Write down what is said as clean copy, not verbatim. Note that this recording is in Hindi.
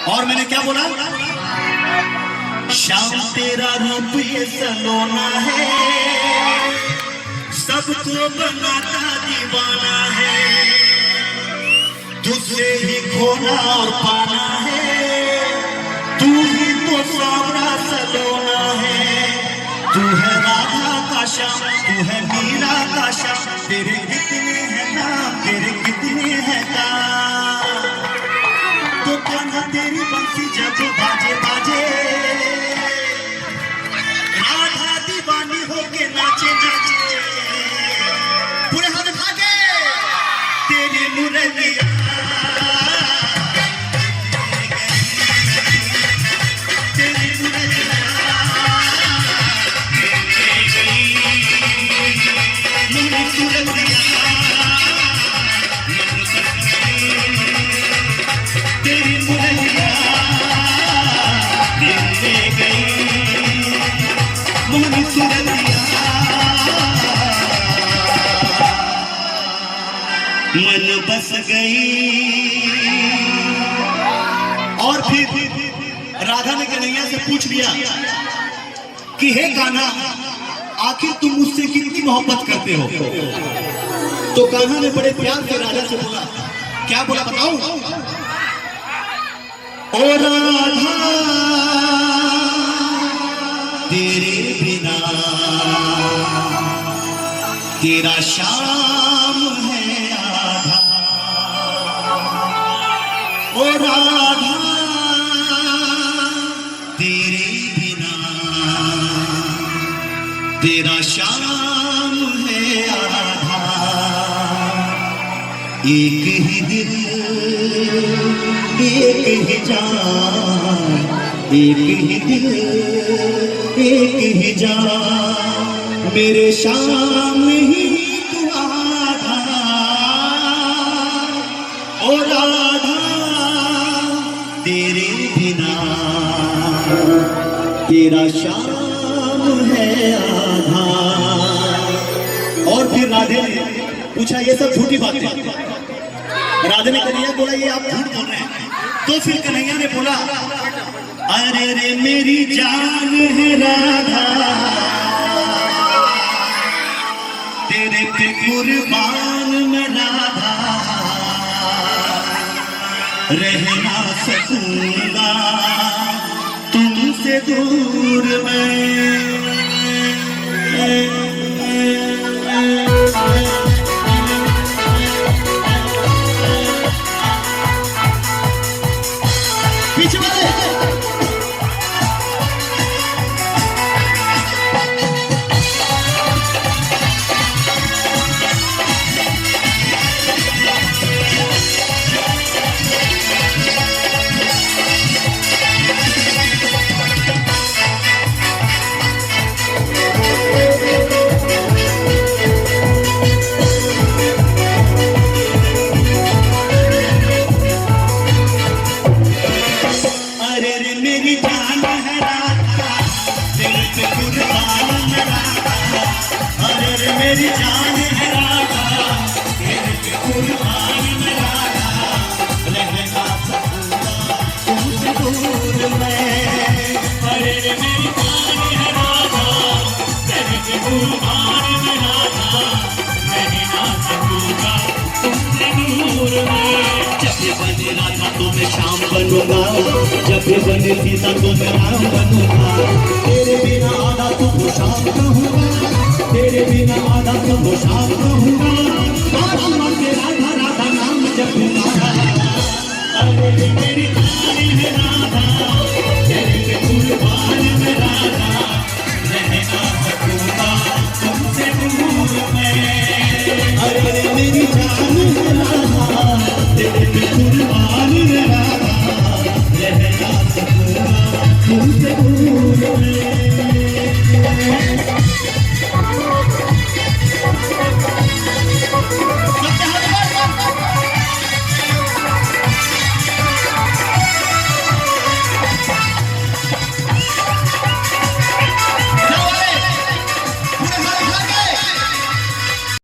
और मैंने क्या बोला? श्याम तेरा रूप ये सलोना है, सबको बनाता दीवाना है, तुझसे ही खोना और पाना है, तू ही तो सावरा सलोना है। तू है राधा का श्याम, तू है मीरा का श्याम, तेरे कितने हैं नाम, तेरे कितने हैं काम। तो कान्हा तेरी बंसी जब बाजे बाजे, राधा दीवानी होके नाचे नाचे, पूरे हाथ उठा के तेरी मुरलिया मन बस गई। और फिर राधा ने कन्हैया से पूछ लिया कि हे कान्हा, आखिर तुम मुझसे कितनी मोहब्बत करते हो? तो कान्हा ने बड़े प्यार से राधा से बोला, क्या बोला बताऊं? ओ राधा तेरे बिना तेरा श्याम है आधा। ओ राधा तेरे बिना तेरा श्याम है आधा। एक ही दिल एक ही जान, एक ही दिल एक ही जान, मेरे श्याम ही तू आधा। ओ राधा तेरे बिना तेरा श्याम है आधा। और फिर राधे ने पूछा, ये सब झूठी बातें? राधे ने कन्हैया बोला, ये आप झूठ बोल रहे हैं। तो फिर कन्हैया ने बोला, अरे रे मेरी जान है राधा, तेरे पे कुर्बान में राधा, रह ना सकूंगा तुमसे दूर मैं। पीछे वाले मेरी जान है राधा, तेरे पे कुर्बान में राधा, रह ना सकूंगा तुमसे दूर मैं। अरे मेरी जान है राधा, तेरे पे कुर्बान में राधा, रह ना सकूंगा तुमसे दूर मैं। जब भी बने राधा तो मैं श्याम बनूंगा, जब भी बने सीता तो मैं राम बनूंगा, तेरे बिना आधा तो श्याम कहूंगा, तेरे बिना आधा तो शाम कहूंगा, बाबा के राधा राधा नाम जपूंगा। अरे मेरी जान है राधा, तेरे पे कुर्बान में राधा, रह ना सकूंगा तुमसे दूर मैं। अरे मेरी जान है